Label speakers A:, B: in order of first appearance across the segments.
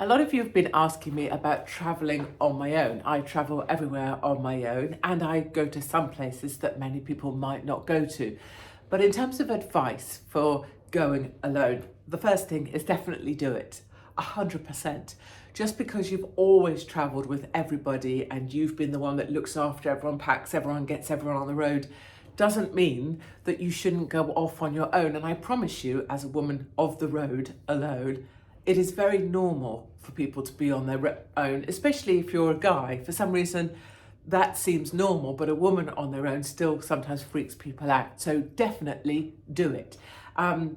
A: A lot of you have been asking me about traveling on my own. I travel everywhere on my own and I go to some places that many people might not go to. But in terms of advice for going alone, the first thing is definitely do it. 100%. Just because you've always traveled with everybody and you've been the one that looks after everyone, packs everyone, gets everyone on the road, doesn't mean that you shouldn't go off on your own. And I promise you, as a woman of the road alone, it is very normal for people to be on their own, especially if you're a guy. For some reason, that seems normal, but a woman on their own still sometimes freaks people out. So definitely do it.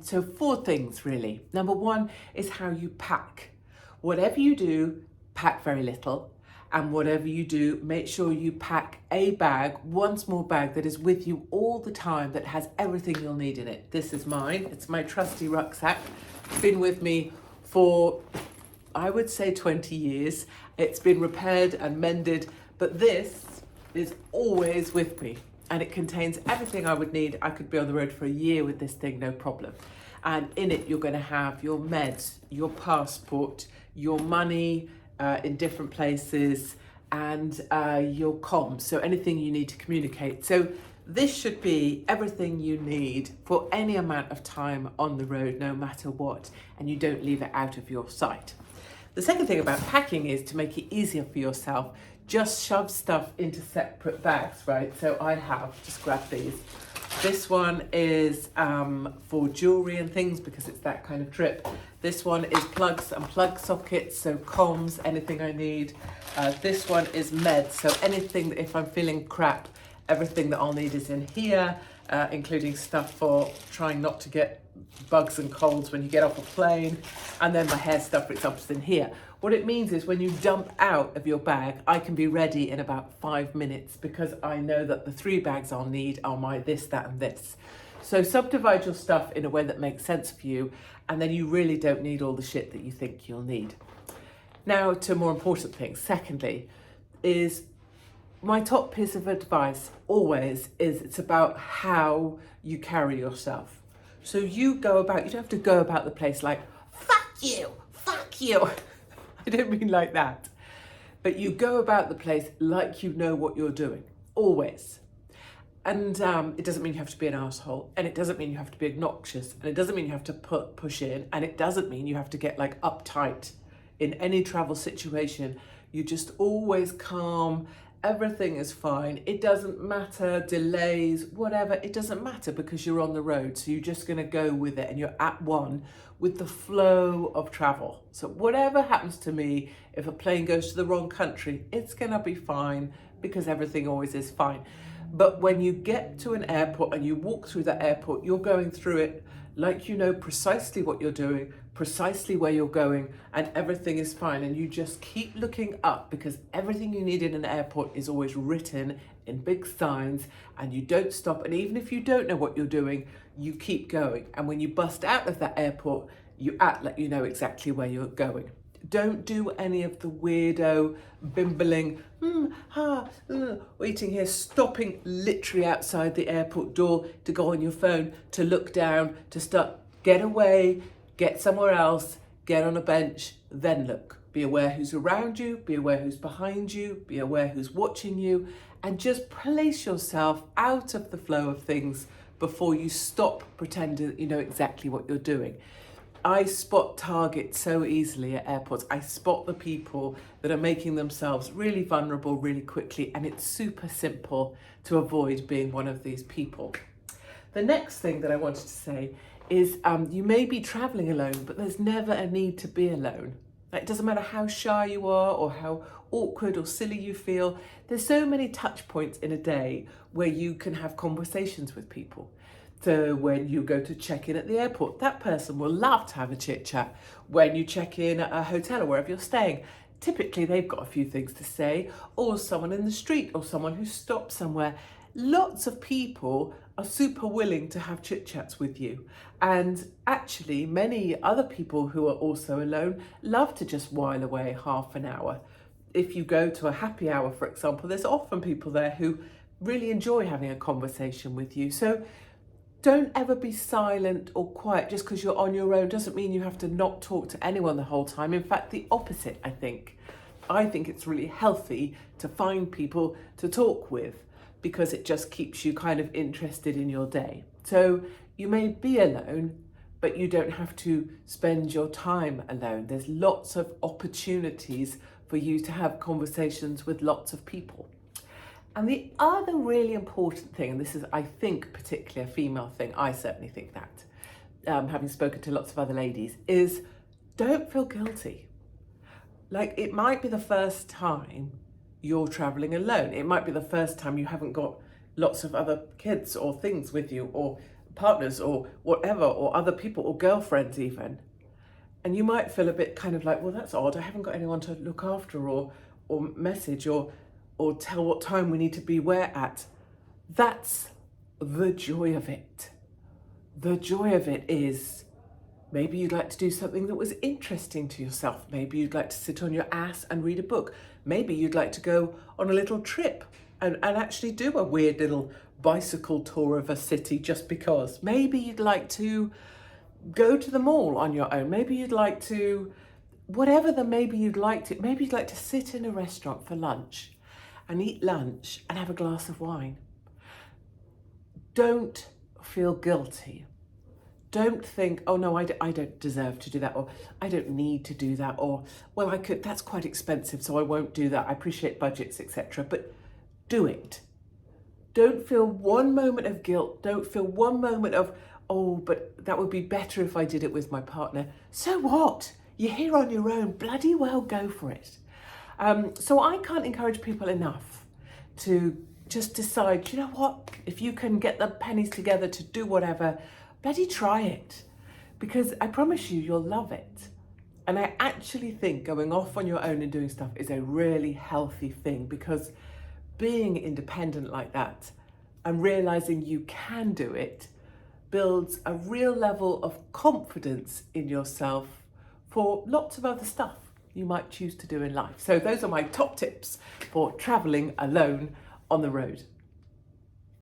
A: So 4 things really. Number 1 is how you pack. Whatever you do, pack very little. And whatever you do, make sure you pack a bag, one small bag that is with you all the time, that has everything you'll need in it. This is mine. It's my trusty rucksack. It's been with me for, I would say, 20 years. It's been repaired and mended, but this is always with me. And it contains everything I would need. I could be on the road for a year with this thing, no problem. And in it, you're going to have your meds, your passport, your money in different places, and your comms, so anything you need to communicate. So this should be everything you need for any amount of time on the road, no matter what, and you don't leave it out of your sight. The second thing about packing is to make it easier for yourself. Just shove stuff into separate bags, right? So I have, just grab these. This one is for jewelry and things because it's that kind of trip. This one is plugs and plug sockets, so comms, anything I need. This one is meds, so anything that if I'm feeling crap, everything that I'll need is in here, including stuff for trying not to get bugs and colds when you get off a plane. And then my hair stuff, for example, is in here. What it means is when you dump out of your bag, I can be ready in about 5 minutes because I know that the 3 bags I'll need are my this, that, and this. So subdivide your stuff in a way that makes sense for you, and then you really don't need all the shit that you think you'll need. Now to more important things. Secondly, is my top piece of advice always is it's about how you carry yourself. So you go about, you don't have to go about the place like, fuck you. I don't mean like that. But you go about the place like you know what you're doing, always. And it doesn't mean you have to be an asshole, and it doesn't mean you have to be obnoxious, and it doesn't mean you have to push in, and it doesn't mean you have to get like uptight in any travel situation. You just always calm. Everything is fine. It doesn't matter, delays, whatever, it doesn't matter because you're on the road. So you're just gonna go with it and you're at one with the flow of travel. So whatever happens to me, if a plane goes to the wrong country, it's gonna be fine because everything always is fine. But when you get to an airport and you walk through the airport, you're going through it like you know precisely what you're doing, precisely where you're going, and everything is fine. And you just keep looking up because everything you need in an airport is always written in big signs, and you don't stop. And even if you don't know what you're doing, you keep going. And when you bust out of that airport, you act like you know exactly where you're going. Don't do any of the weirdo bimbling, waiting here, stopping literally outside the airport door to go on your phone, to look down, to start, get away, get somewhere else, get on a bench, then look. Be aware who's around you, be aware who's behind you, be aware who's watching you, and just place yourself out of the flow of things before you stop pretending that you know exactly what you're doing. I spot targets so easily at airports. I spot the people that are making themselves really vulnerable really quickly, and it's super simple to avoid being one of these people. The next thing that I wanted to say is you may be traveling alone, but there's never a need to be alone. Like, it doesn't matter how shy you are or how awkward or silly you feel. There's so many touch points in a day where you can have conversations with people. So when you go to check in at the airport, that person will love to have a chit chat. When you check in at a hotel or wherever you're staying, typically they've got a few things to say, or someone in the street or someone who stopped somewhere. Lots of people are super willing to have chit chats with you. And actually many other people who are also alone love to just while away half an hour. If you go to a happy hour, for example, there's often people there who really enjoy having a conversation with you. So Don't ever be silent or quiet. Just because you're on your own doesn't mean you have to not talk to anyone the whole time. In fact, the opposite, I think. I think it's really healthy to find people to talk with because it just keeps you kind of interested in your day. So you may be alone, but you don't have to spend your time alone. There's lots of opportunities for you to have conversations with lots of people. And the other really important thing, and this is, I think, particularly a female thing, I certainly think that, having spoken to lots of other ladies, is don't feel guilty. Like, it might be the first time you're traveling alone. It might be the first time you haven't got lots of other kids or things with you, or partners or whatever, or other people or girlfriends even. And you might feel a bit kind of like, well, that's odd. I haven't got anyone to look after or message or tell what time we need to be where at. That's the joy of it. The joy of it is maybe you'd like to do something that was interesting to yourself. Maybe you'd like to sit on your ass and read a book. Maybe you'd like to go on a little trip and actually do a weird little bicycle tour of a city just because. Maybe you'd like to go to the mall on your own. Maybe you'd like to, maybe you'd like to sit in a restaurant for lunch and eat lunch and have a glass of wine. Don't feel guilty. Don't think, oh no, I don't deserve to do that, or I don't need to do that, or, well, I could, that's quite expensive, so I won't do that. I appreciate budgets, etc. But do it. Don't feel one moment of guilt. Don't feel one moment of, oh, but that would be better if I did it with my partner. So what? You're here on your own. Bloody well go for it. So I can't encourage people enough to just decide, you know what? If you can get the pennies together to do whatever, bloody try it. Because I promise you, you'll love it. And I actually think going off on your own and doing stuff is a really healthy thing, because being independent like that and realizing you can do it builds a real level of confidence in yourself for lots of other stuff you might choose to do in life. So those are my top tips for traveling alone on the road.